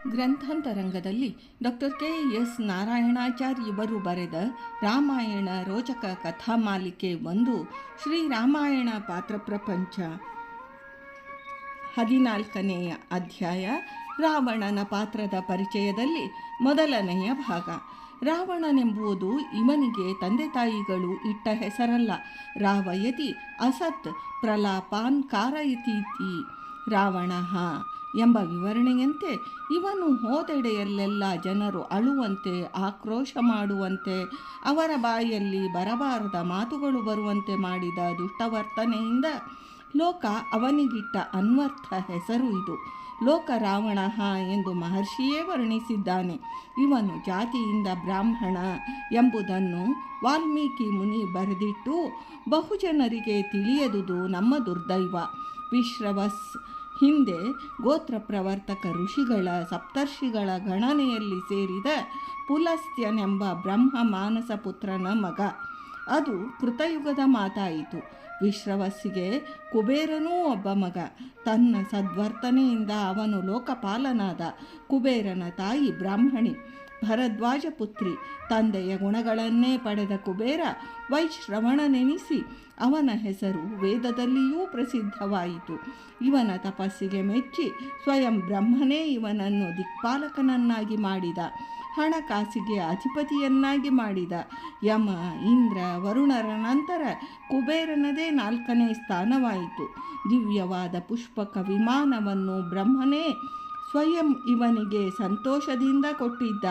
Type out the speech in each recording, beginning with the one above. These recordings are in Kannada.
ಗ್ರಂಥಾಂತರಂಗದಲ್ಲಿ ಡಾಕ್ಟರ್ ಕೆ.ಎಸ್. ನಾರಾಯಣಾಚಾರ್ಯ ಇವರು ಬರೆದ ರಾಮಾಯಣ ರೋಚಕ ಕಥಾಮಾಲಿಕೆ 1 ಶ್ರೀರಾಮಾಯಣ ಪಾತ್ರ ಪ್ರಪಂಚ 14ನೆಯ ಅಧ್ಯಾಯ ರಾವಣನ ಪಾತ್ರದ ಪರಿಚಯದಲ್ಲಿ ಮೊದಲನೆಯ ಭಾಗ. ರಾವಣನೆಂಬುದು ಇವನಿಗೆ ತಂದೆ ತಾಯಿಗಳು ಇಟ್ಟ ಹೆಸರಲ್ಲ. ರಾವಯತಿ ಅಸತ್ ಪ್ರಲಾಪಾನ್ ಕಾರಯತೀತಿ ರಾವಣಃ ಎಂಬ ವಿವರಣೆಯಂತೆ ಇವನು ಹೋದೆಡೆಯಲ್ಲೆಲ್ಲ ಜನರು ಅಳುವಂತೆ, ಆಕ್ರೋಶ ಮಾಡುವಂತೆ, ಅವರ ಬಾಯಲ್ಲಿ ಬರಬಾರದ ಮಾತುಗಳು ಬರುವಂತೆ ಮಾಡಿದ ದುಷ್ಟವರ್ತನೆಯಿಂದ ಲೋಕ ಅವನಿಗಿಟ್ಟ ಅನ್ವರ್ಥ ಹೆಸರು ಇದು. ಲೋಕ ರಾವಣ ಎಂದು ಮಹರ್ಷಿಯೇ ವರ್ಣಿಸಿದ್ದಾನೆ. ಇವನು ಜಾತಿಯಿಂದ ಬ್ರಾಹ್ಮಣ ಎಂಬುದನ್ನು ವಾಲ್ಮೀಕಿ ಮುನಿ ಬರೆದಿಟ್ಟು ಬಹುಜನರಿಗೆ ತಿಳಿಯದುದು ನಮ್ಮ ದುರ್ದೈವ. ವಿಶ್ರವಸ್ ಹಿಂದೆ ಗೋತ್ರ ಪ್ರವರ್ತಕ ಋಷಿಗಳ ಸಪ್ತರ್ಷಿಗಳ ಗಣನೆಯಲ್ಲಿ ಸೇರಿದ ಪುಲಸ್ತ್ಯನೆಂಬ ಬ್ರಹ್ಮ ಮಾನಸ ಪುತ್ರನ ಮಗ. ಅದು ಕೃತಯುಗದ ಮಾತಾಯಿತು. ವಿಶ್ರವಸ್ಸಿಗೆ ಕುಬೇರನೂ ಒಬ್ಬ ಮಗ. ತನ್ನ ಸದ್ವರ್ತನೆಯಿಂದ ಅವನು ಲೋಕಪಾಲನಾದ. ಕುಬೇರನ ತಾಯಿ ಬ್ರಾಹ್ಮಣಿ, ಭರದ್ವಾಜ ಪುತ್ರಿ. ತಂದೆಯ ಗುಣಗಳನ್ನೇ ಪಡೆದ ಕುಬೇರ ವೈಶ್ರವಣನೆನಿಸಿ ಅವನ ಹೆಸರು ವೇದದಲ್ಲಿಯೂ ಪ್ರಸಿದ್ಧವಾಯಿತು. ಇವನ ತಪಸ್ಸಿಗೆ ಮೆಚ್ಚಿ ಸ್ವಯಂ ಬ್ರಹ್ಮನೇ ಇವನನ್ನು ದಿಕ್ಪಾಲಕನನ್ನಾಗಿ ಮಾಡಿದ. ಹಣಕಾಸಿಗೆ ಅಧಿಪತಿಯನ್ನಾಗಿ ಮಾಡಿದ. ಯಮ, ಇಂದ್ರ, ವರುಣರ ನಂತರ ಕುಬೇರನದೇ 4ನೇ ಸ್ಥಾನವಾಯಿತು. ದಿವ್ಯವಾದ ಪುಷ್ಪಕ ವಿಮಾನವನ್ನು ಬ್ರಹ್ಮನೇ ಸ್ವಯಂ ಇವನಿಗೆ ಸಂತೋಷದಿಂದ ಕೊಟ್ಟಿದ್ದ.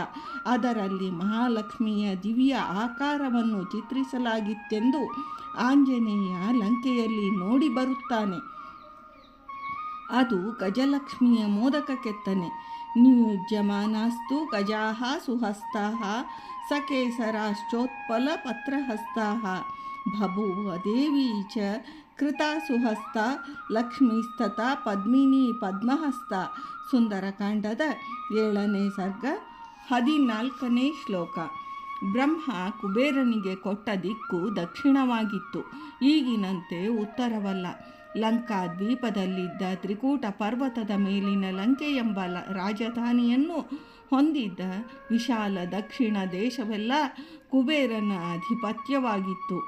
ಅದರಲ್ಲಿ ಮಹಾಲಕ್ಷ್ಮಿಯ ದಿವ್ಯ ಆಕಾರವನ್ನು ಚಿತ್ರಿಸಲಾಗಿತ್ತೆಂದು ಆಂಜನೇಯ ಲಂಕೆಯಲ್ಲಿ ನೋಡಿ ಬರುತ್ತಾನೆ. ಅದು ಗಜಲಕ್ಷ್ಮಿಯ ಮೋದಕ ಕೆತ್ತನೆ. ನಿಯುಜ್ಯಮಾನಾಸ್ತು ಗಜಾಃ ಸುಹಸ್ತಾಃ ಸಕೇಸರಾಶ್ಚೋತ್ಪಲ ಪತ್ರಹಸ್ತಾಃ ಬಭೂವ ದೇವಿ ಚ ಕೃತಾ ಸುಹಸ್ತ ಲಕ್ಷ್ಮೀಸ್ತತಾ ಪದ್ಮಿನಿ ಪದ್ಮಹಸ್ತ. ಸುಂದರಕಾಂಡದ 7ನೇ ಸರ್ಗ 14ನೇ ಶ್ಲೋಕ. ಬ್ರಹ್ಮ ಕುಬೇರನಿಗೆ ಕೊಟ್ಟ ದಿಕ್ಕು ದಕ್ಷಿಣವಾಗಿತ್ತು, ಈಗಿನಂತೆ ಉತ್ತರವಲ್ಲ. ಲಂಕಾ ದ್ವೀಪದಲ್ಲಿದ್ದ ತ್ರಿಕೂಟ ಪರ್ವತದ ಮೇಲಿನ ಲಂಕೆ ಎಂಬ ರಾಜಧಾನಿಯನ್ನು ಹೊಂದಿದ್ದ ವಿಶಾಲ ದಕ್ಷಿಣ ದೇಶವೆಲ್ಲ ಕುಬೇರನ ಅಧಿಪತ್ಯವಾಗಿತ್ತು.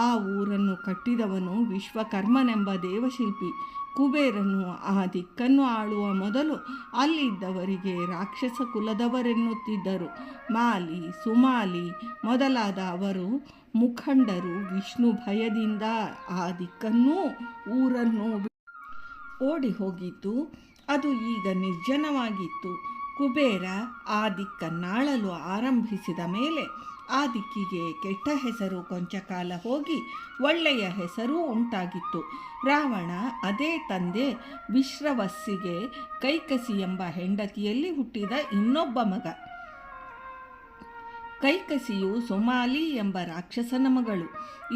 ಆ ಊರನ್ನು ಕಟ್ಟಿದವನು ವಿಶ್ವಕರ್ಮನೆಂಬ ದೇವಶಿಲ್ಪಿ. ಕುಬೇರನು ಆ ದಿಕ್ಕನ್ನು ಆಳುವ ಮೊದಲು ಅಲ್ಲಿದ್ದವರಿಗೆ ರಾಕ್ಷಸ ಕುಲದವರೆನ್ನುತ್ತಿದ್ದರು. ಮಾಲಿ, ಸುಮಾಲಿ ಮೊದಲಾದ ಅವರು ಮುಖಂಡರು ವಿಷ್ಣು ಭಯದಿಂದ ಆ ದಿಕ್ಕನ್ನೂ ಊರನ್ನು ಓಡಿ ಹೋಗಿದ್ದು. ಅದು ಈಗ ನಿರ್ಜನವಾಗಿತ್ತು. ಕುಬೇರ ಆ ದಿಕ್ಕನ್ನಾಳಲು ಆರಂಭಿಸಿದ ಮೇಲೆ ಆ ದಿಕ್ಕಿಗೆ ಕೆಟ್ಟ ಹೆಸರು ಕೊಂಚ ಕಾಲ ಹೋಗಿ ಒಳ್ಳೆಯ ಹೆಸರೂ ಉಂಟಾಗಿತ್ತು. ರಾವಣ ಅದೇ ತಂದೆ ವಿಶ್ರವಸ್ಸಿಗೆ ಕೈಕಸಿ ಎಂಬ ಹೆಂಡತಿಯಲ್ಲಿ ಹುಟ್ಟಿದ ಇನ್ನೊಬ್ಬ ಮಗ. ಕೈಕಸಿಯು ಸುಮಾಲಿ ಎಂಬ ರಾಕ್ಷಸನ ಮಗಳು.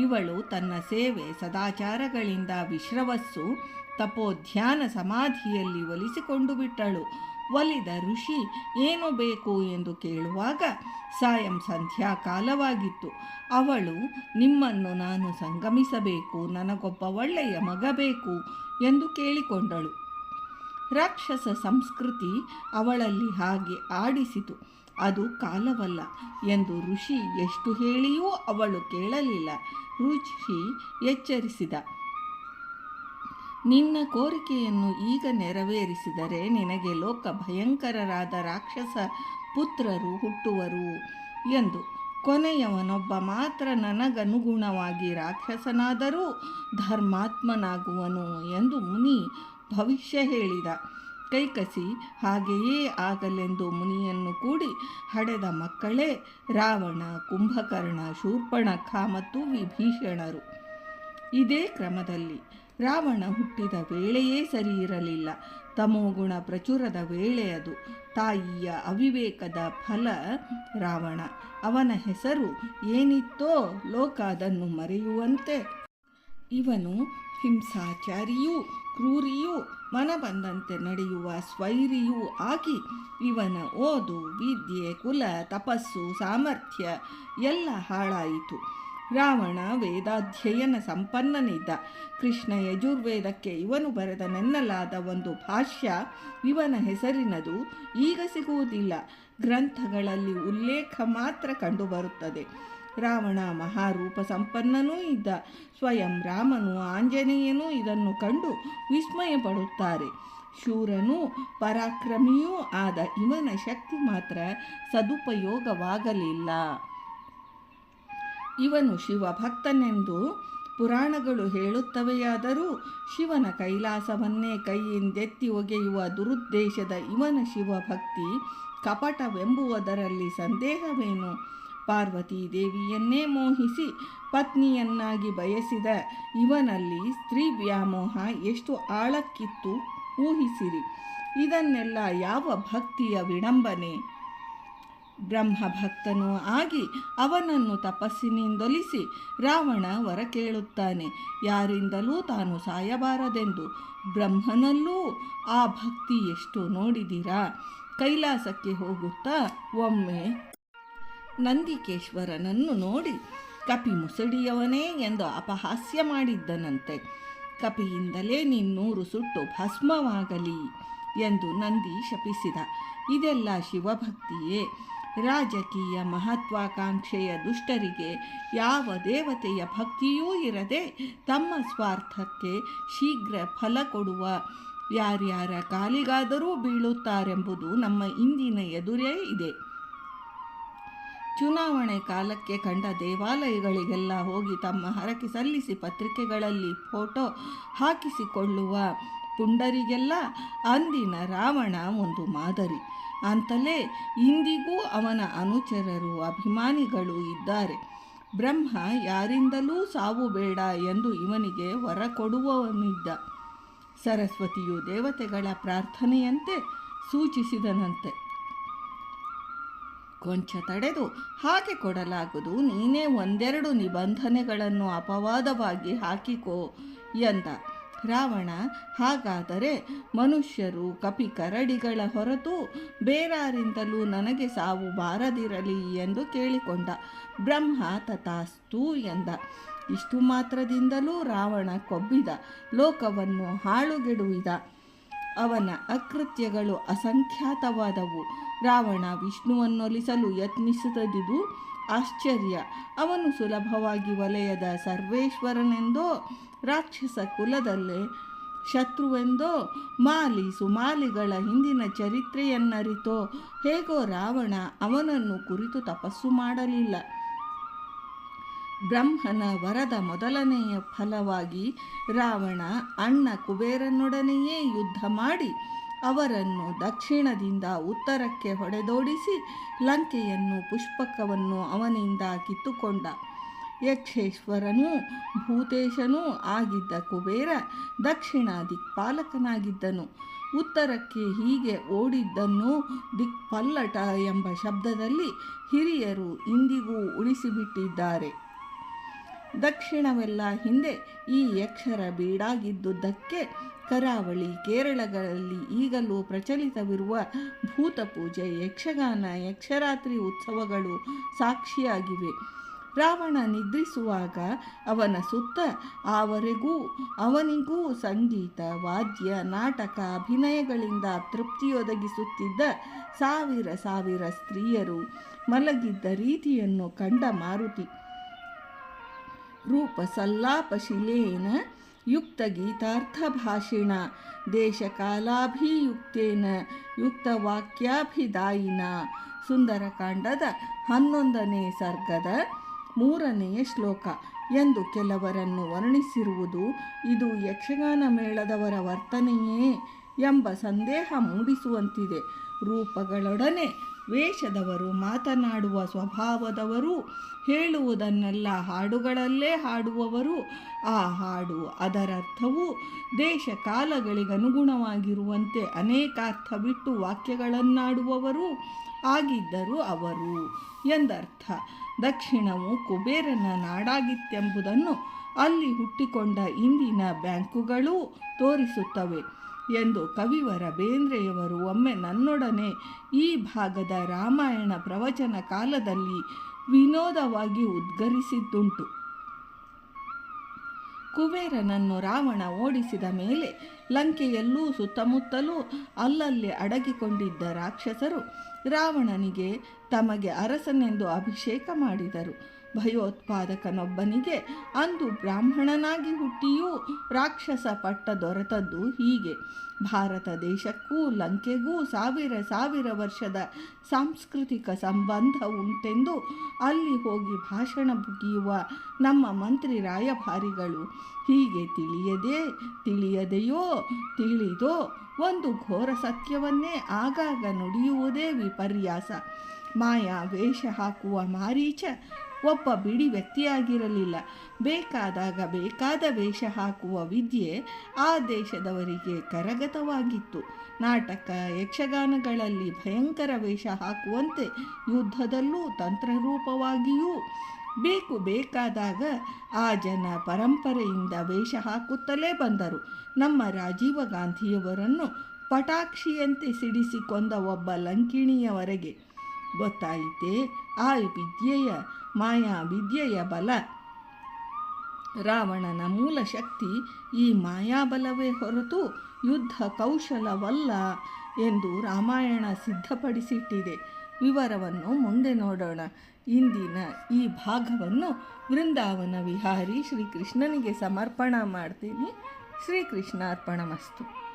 ಇವಳು ತನ್ನ ಸೇವೆ ಸದಾಚಾರಗಳಿಂದ ವಿಶ್ರವಸ್ಸು ತಪೋಧ್ಯಾನ ಸಮಾಧಿಯಲ್ಲಿ ಒಲಿಸಿಕೊಂಡು ಬಿಟ್ಟಳು. ಒಲಿದ ಋಷಿ ಏನು ಬೇಕು ಎಂದು ಕೇಳುವಾಗ ಸಾಯಂ ಸಂಧ್ಯಾಕಾಲವಾಗಿತ್ತು. ಅವಳು, ನಿಮ್ಮನ್ನು ನಾನು ಸಂಗಮಿಸಬೇಕು, ನನಗೊಬ್ಬ ಒಳ್ಳೆಯ ಮಗ ಬೇಕು ಎಂದು ಕೇಳಿಕೊಂಡಳು. ರಾಕ್ಷಸ ಸಂಸ್ಕೃತಿ ಅವಳಲ್ಲಿ ಹಾಗೆ ಆಡಿಸಿತು. ಅದು ಕಾಲವಲ್ಲ ಎಂದು ಋಷಿ ಎಷ್ಟು ಹೇಳಿಯೂ ಅವಳು ಕೇಳಲಿಲ್ಲ. ಋಷಿ ಎಚ್ಚರಿಸಿದ, ನಿನ್ನ ಕೋರಿಕೆಯನ್ನು ಈಗ ನೆರವೇರಿಸಿದರೆ ನಿನಗೆ ಲೋಕ ಭಯಂಕರರಾದ ರಾಕ್ಷಸ ಪುತ್ರರು ಹುಟ್ಟುವರು ಎಂದು. ಕೊನೆಯವನೊಬ್ಬ ಮಾತ್ರ ನನಗನುಗುಣವಾಗಿ ರಾಕ್ಷಸನಾದರೂ ಧರ್ಮಾತ್ಮನಾಗುವನು ಎಂದು ಮುನಿ ಭವಿಷ್ಯ ಹೇಳಿದ. ಕೈಕಸಿ ಹಾಗೆಯೇ ಆಗಲೆಂದು ಮುನಿಯನ್ನು ಕೂಡಿ ಹಡೆದ ಮಕ್ಕಳೇ ರಾವಣ, ಕುಂಭಕರ್ಣ, ಶೂರ್ಪಣಖ ಮತ್ತು ವಿಭೀಷಣರು. ಇದೇ ಕ್ರಮದಲ್ಲಿ ರಾವಣ ಹುಟ್ಟಿದ ವೇಳೆಯೇ ಸರಿಯಿರಲಿಲ್ಲ. ತಮೋಗುಣ ಪ್ರಚುರದ ವೇಳೆ ಅದು. ತಾಯಿಯ ಅವಿವೇಕದ ಫಲ ರಾವಣ. ಅವನ ಹೆಸರು ಏನಿತ್ತೋ ಲೋಕ ಅದನ್ನು ಮರೆಯುವಂತೆ ಇವನು ಹಿಂಸಾಚಾರಿಯೂ ಕ್ರೂರಿಯೂ ಮನ ಬಂದಂತೆ ನಡೆಯುವ ಸ್ವೈರಿಯೂ ಆಗಿ ಇವನ ಓದು, ವಿದ್ಯೆ, ಕುಲ, ತಪಸ್ಸು, ಸಾಮರ್ಥ್ಯ ಎಲ್ಲ ಹಾಳಾಯಿತು. ರಾವಣ ವೇದಾಧ್ಯಯನ ಸಂಪನ್ನನಿದ್ದ. ಕೃಷ್ಣ ಯಜುರ್ವೇದಕ್ಕೆ ಇವನು ಬರೆದನೆನ್ನಲಾದ ಒಂದು ಭಾಷ್ಯ ಇವನ ಹೆಸರಿನದು ಈಗ ಸಿಗುವುದಿಲ್ಲ. ಗ್ರಂಥಗಳಲ್ಲಿ ಉಲ್ಲೇಖ ಮಾತ್ರ ಕಂಡುಬರುತ್ತದೆ. ರಾವಣ ಮಹಾರೂಪ ಸಂಪನ್ನನೂ ಇದ್ದ. ಸ್ವಯಂ ರಾಮನು ಆಂಜನೇಯನೂ ಇದನ್ನು ಕಂಡು ವಿಸ್ಮಯ ಪಡುತ್ತಾರೆ. ಶೂರನೂ ಪರಾಕ್ರಮಿಯೂ ಆದ ಇವನ ಶಕ್ತಿ ಮಾತ್ರ ಸದುಪಯೋಗವಾಗಲಿಲ್ಲ. ಇವನು ಶಿವಭಕ್ತನೆಂದು ಪುರಾಣಗಳು ಹೇಳುತ್ತವೆಯಾದರೂ ಶಿವನ ಕೈಲಾಸವನ್ನೇ ಕೈಯಿಂದೆತ್ತಿ ಒಗೆಯುವ ದುರುದ್ದೇಶದ ಇವನ ಶಿವಭಕ್ತಿ ಕಪಟವೆಂಬುವುದರಲ್ಲಿ ಸಂದೇಹವೇನು? ಪಾರ್ವತೀ ದೇವಿಯನ್ನೇ ಮೋಹಿಸಿ ಪತ್ನಿಯನ್ನಾಗಿ ಬಯಸಿದ ಇವನಲ್ಲಿ ಸ್ತ್ರೀ ವ್ಯಾಮೋಹ ಎಷ್ಟು ಆಳಕ್ಕಿತ್ತು ಊಹಿಸಿರಿ. ಇದನ್ನೆಲ್ಲ ಯಾವ ಭಕ್ತಿಯ ವಿಡಂಬನೆ! ಬ್ರಹ್ಮಭಕ್ತನೂ ಆಗಿ ಅವನನ್ನು ತಪಸ್ಸಿನಿಂದೊಲಿಸಿ ರಾವಣ ವರ ಕೇಳುತ್ತಾನೆ, ಯಾರಿಂದಲೂ ತಾನು ಸಾಯಬಾರದೆಂದು. ಬ್ರಹ್ಮನಲ್ಲೂ ಆ ಭಕ್ತಿ ಎಷ್ಟು ನೋಡಿದಿರಾ? ಕೈಲಾಸಕ್ಕೆ ಹೋಗುತ್ತಾ ಒಮ್ಮೆ ನಂದಿಕೇಶ್ವರನನ್ನು ನೋಡಿ ಕಪಿ ಮುಸುಡಿಯವನೇ ಎಂದು ಅಪಹಾಸ್ಯ ಮಾಡಿದ್ದನಂತೆ. ಕಪಿಯಿಂದಲೇ 100 ಸುಟ್ಟು ಭಸ್ಮವಾಗಲಿ ಎಂದು ನಂದಿ ಶಪಿಸಿದ. ಇದೆಲ್ಲ ಶಿವಭಕ್ತಿಯೇ? ರಾಜಕೀಯ ಮಹತ್ವಾಕಾಂಕ್ಷೆಯ ದುಷ್ಟರಿಗೆ ಯಾವ ದೇವತೆಯ ಭಕ್ತಿಯೂ ಇರದೆ ತಮ್ಮ ಸ್ವಾರ್ಥಕ್ಕೆ ಶೀಘ್ರ ಫಲ ಕೊಡುವ ಯಾರ್ಯಾರ ಕಾಲಿಗಾದರೂ ಬೀಳುತ್ತಾರೆಂಬುದು ನಮ್ಮ ಇಂದಿನ ಎದುರೇ ಇದೆ. ಚುನಾವಣೆ ಕಾಲಕ್ಕೆ ಕಂಡ ದೇವಾಲಯಗಳಿಗೆಲ್ಲ ಹೋಗಿ ತಮ್ಮ ಹರಕೆ ಸಲ್ಲಿಸಿ ಪತ್ರಿಕೆಗಳಲ್ಲಿ ಫೋಟೋ ಹಾಕಿಸಿಕೊಳ್ಳುವ ಪುಂಡರಿಗೆಲ್ಲ ಅಂದಿನ ರಾವಣ ಒಂದು ಮಾದರಿ. ಅಂತಲೇ ಇಂದಿಗೂ ಅವನ ಅನುಚರರು ಅಭಿಮಾನಿಗಳು ಇದ್ದಾರೆ. ಬ್ರಹ್ಮ ಯಾರಿಂದಲೂ ಸಾವು ಬೇಡ ಎಂದು ಇವನಿಗೆ ವರ ಕೊಡುವವನಿದ್ದ. ಸರಸ್ವತಿಯು ದೇವತೆಗಳ ಪ್ರಾರ್ಥನೆಯಂತೆ ಸೂಚಿಸಿದನಂತೆ, ಕೊಂಚ ತಡೆದು ಹಾಗೆ ಕೊಡಲಾಗುವುದು, ನೀನೇ 1-2 ನಿಬಂಧನೆಗಳನ್ನು ಅಪವಾದವಾಗಿ ಹಾಕಿಕೋ ಎಂದ. ರಾವಣ ಹಾಗಾದರೆ ಮನುಷ್ಯರು ಕಪಿ ಕರಡಿಗಳ ಹೊರತು ಬೇರಾರಿಂದಲೂ ನನಗೆ ಸಾವು ಬಾರದಿರಲಿ ಎಂದು ಕೇಳಿಕೊಂಡ. ಬ್ರಹ್ಮ ತಥಾಸ್ತು ಎಂದ. ಇಷ್ಟು ಮಾತ್ರದಿಂದಲೂ ರಾವಣ ಕೊಬ್ಬಿದ, ಲೋಕವನ್ನು ಹಾಳುಗೆಡುವಿದ. ಅವನ ಅಕೃತ್ಯಗಳು ಅಸಂಖ್ಯಾತವಾದವು. ರಾವಣ ವಿಷ್ಣುವನ್ನೊಲಿಸಲು ಯತ್ನಿಸಿದುದು ಆಶ್ಚರ್ಯ. ಅವನು ಸುಲಭವಾಗಿ ವಲಯದ ಸರ್ವೇಶ್ವರನೆಂದೋ ರಾಕ್ಷಸ ಕುಲದಲ್ಲೇ ಶತ್ರುವೆಂದೋ ಮಾಲಿ ಸುಮಾಲಿಗಳ ಹಿಂದಿನ ಚರಿತ್ರೆಯನ್ನರಿತೋ ಹೇಗೋ ರಾವಣ ಅವನನ್ನು ಕುರಿತು ತಪಸ್ಸು ಮಾಡಲಿಲ್ಲ. ಬ್ರಹ್ಮನ ವರದ ಮೊದಲನೆಯ ಫಲವಾಗಿ ರಾವಣ ಅಣ್ಣ ಕುಬೇರನೊಡನೆಯೇ ಯುದ್ಧ ಮಾಡಿ ಅವರನ್ನು ದಕ್ಷಿಣದಿಂದ ಉತ್ತರಕ್ಕೆ ಹೊಡೆದೋಡಿಸಿ ಲಂಕೆಯನ್ನು ಪುಷ್ಪಕವನ್ನು ಅವನಿಂದ ಕಿತ್ತುಕೊಂಡ. ಯಕ್ಷೇಶ್ವರನೂ ಭೂತೇಶನೂ ಆಗಿದ್ದ ಕುಬೇರ ದಕ್ಷಿಣ ದಿಕ್ಪಾಲಕನಾಗಿದ್ದನು. ಉತ್ತರಕ್ಕೆ ಹೀಗೆ ಓಡಿದ್ದನ್ನು ದಿಕ್ಪಲ್ಲಟ ಎಂಬ ಶಬ್ದದಲ್ಲಿ ಹಿರಿಯರು ಇಂದಿಗೂ ಉಳಿಸಿಬಿಟ್ಟಿದ್ದಾರೆ. ದಕ್ಷಿಣವೆಲ್ಲ ಹಿಂದೆ ಈ ಯಕ್ಷರ ಬೀಡಾಗಿದ್ದುದಕ್ಕೆ ಕರಾವಳಿ ಕೇರಳಗಳಲ್ಲಿ ಈಗಲೂ ಪ್ರಚಲಿತವಿರುವ ಭೂತಪೂಜೆ, ಯಕ್ಷಗಾನ, ಯಕ್ಷರಾತ್ರಿ ಉತ್ಸವಗಳು ಸಾಕ್ಷಿಯಾಗಿವೆ. ರಾವಣ ನಿದ್ರಿಸುವಾಗ ಅವನ ಸುತ್ತ ಆವರೆಗೂ ಅವನಿಗೂ ಸಂಗೀತ, ವಾದ್ಯ, ನಾಟಕ, ಅಭಿನಯಗಳಿಂದ ತೃಪ್ತಿಯೊದಗಿಸುತ್ತಿದ್ದ ಸಾವಿರ ಸ್ತ್ರೀಯರು ಮಲಗಿದ್ದ ರೀತಿಯನ್ನು ಕಂಡ ಮಾರುತಿ ರೂಪ ಸಲ್ಲಾಪಶಿಲೇನ ಯುಕ್ತ ಗೀತಾರ್ಥಭಾಷಿಣ ದೇಶಕಾಲಾಭಿಯುಕ್ತೇನ ಯುಕ್ತವಾಕ್ಯಾಭಿದಾಯಿನ. ಸುಂದರಕಾಂಡದ 11ನೇ ಸರ್ಗದ 3ನೇ ಶ್ಲೋಕ ಎಂದು ಕೆಲವರನ್ನು ವರ್ಣಿಸಿರುವುದು ಇದು ಯಕ್ಷಗಾನ ಮೇಳದವರ ವರ್ತನೆಯೇ ಎಂಬ ಸಂದೇಹ ಮೂಡಿಸುವಂತಿದೆ. ರೂಪಗಳೊಡನೆ ವೇಷದವರು, ಮಾತನಾಡುವ ಸ್ವಭಾವದವರು, ಹೇಳುವುದನ್ನೆಲ್ಲ ಹಾಡುಗಳಲ್ಲೇ ಹಾಡುವವರು, ಆ ಹಾಡು ಅದರರ್ಥವು ದೇಶ ಕಾಲಗಳಿಗನುಗುಣವಾಗಿರುವಂತೆ ಅನೇಕಾರ್ಥ ಬಿಟ್ಟು ವಾಕ್ಯಗಳನ್ನಾಡುವವರು ಆಗಿದ್ದರು ಅವರು ಎಂದರ್ಥ. ದಕ್ಷಿಣವು ಕುಬೇರನ ನಾಡಾಗಿತ್ತೆಂಬುದನ್ನು ಅಲ್ಲಿ ಹುಟ್ಟಿಕೊಂಡ ಇಂದಿನ ಬ್ಯಾಂಕುಗಳೂ ತೋರಿಸುತ್ತವೆ ಎಂದು ಕವಿವರ ಬೇಂದ್ರೆಯವರು ಒಮ್ಮೆ ನನ್ನೊಡನೆ ಈ ಭಾಗದ ರಾಮಾಯಣ ಪ್ರವಚನ ಕಾಲದಲ್ಲಿ ವಿನೋದವಾಗಿ ಉದ್ಗರಿಸಿದ್ದುಂಟು. ಕುಬೇರನನ್ನು ರಾವಣ ಓಡಿಸಿದ ಮೇಲೆ ಲಂಕೆಯಲ್ಲೂ ಸುತ್ತಮುತ್ತಲೂ ಅಲ್ಲಲ್ಲಿ ಅಡಗಿಕೊಂಡಿದ್ದ ರಾಕ್ಷಸರು ರಾವಣನಿಗೆ ತಮಗೆ ಅರಸನೆಂದು ಅಭಿಷೇಕ ಮಾಡಿದರು. ಭಯೋತ್ಪಾದಕನೊಬ್ಬನಿಗೆ ಅಂದು ಬ್ರಾಹ್ಮಣನಾಗಿ ಹುಟ್ಟಿಯೂ ರಾಕ್ಷಸ ಪಟ್ಟ ದೊರೆತದ್ದು ಹೀಗೆ. ಭಾರತ ದೇಶಕ್ಕೂ ಲಂಕೆಗೂ ಸಾವಿರ ವರ್ಷದ ಸಾಂಸ್ಕೃತಿಕ ಸಂಬಂಧ ಉಂಟೆಂದು ಅಲ್ಲಿ ಹೋಗಿ ಭಾಷಣ ಮುಗಿಯುವ ನಮ್ಮ ಮಂತ್ರಿ ರಾಯಭಾರಿಗಳು ಹೀಗೆ ತಿಳಿಯದೆಯೋ ತಿಳಿದೋ ಒಂದು ಘೋರ ಸತ್ಯವನ್ನೇ ಆಗಾಗ ನುಡಿಯುವುದೇ ವಿಪರ್ಯಾಸ. ಮಾಯಾ ವೇಷ ಹಾಕುವ ಮಾರೀಚ ಒಬ್ಬ ಬಿಡಿ ವ್ಯಕ್ತಿಯಾಗಿರಲಿಲ್ಲ. ಬೇಕಾದಾಗ ಬೇಕಾದ ವೇಷ ಹಾಕುವ ವಿದ್ಯೆ ಆ ದೇಶದವರಿಗೆ ಕರಗತವಾಗಿತ್ತು. ನಾಟಕ ಯಕ್ಷಗಾನಗಳಲ್ಲಿ ಭಯಂಕರ ವೇಷ ಹಾಕುವಂತೆ ಯುದ್ಧದಲ್ಲೂ ತಂತ್ರರೂಪವಾಗಿಯೂ ಬೇಕಾದಾಗ ಆ ಜನ ಪರಂಪರೆಯಿಂದ ವೇಷ ಹಾಕುತ್ತಲೇ ಬಂದರು. ನಮ್ಮ ರಾಜೀವ ಗಾಂಧಿಯವರನ್ನು ಪಟಾಕ್ಷಿಯಂತೆ ಸಿಡಿಸಿ ಕೊಂದ ಒಬ್ಬ ಲಂಕಿಣಿಯವರೆಗೆ ಗೊತ್ತಾಯಿತೇ ಆ ಮಾಯಾ ವಿದ್ಯೆಯ ಬಲ. ರಾವಣನ ಮೂಲ ಶಕ್ತಿ ಈ ಮಾಯಾಬಲವೇ ಹೊರತು ಯುದ್ಧ ಕೌಶಲವಲ್ಲ ಎಂದು ರಾಮಾಯಣ ಸಿದ್ಧಪಡಿಸಿಟ್ಟಿದೆ. ವಿವರವನ್ನು ಮುಂದೆ ನೋಡೋಣ. ಇಂದಿನ ಈ ಭಾಗವನ್ನು ವೃಂದಾವನ ವಿಹಾರಿ ಶ್ರೀಕೃಷ್ಣನಿಗೆ ಸಮರ್ಪಣ ಮಾಡ್ತೀನಿ. ಶ್ರೀಕೃಷ್ಣಾರ್ಪಣಮಸ್ತು.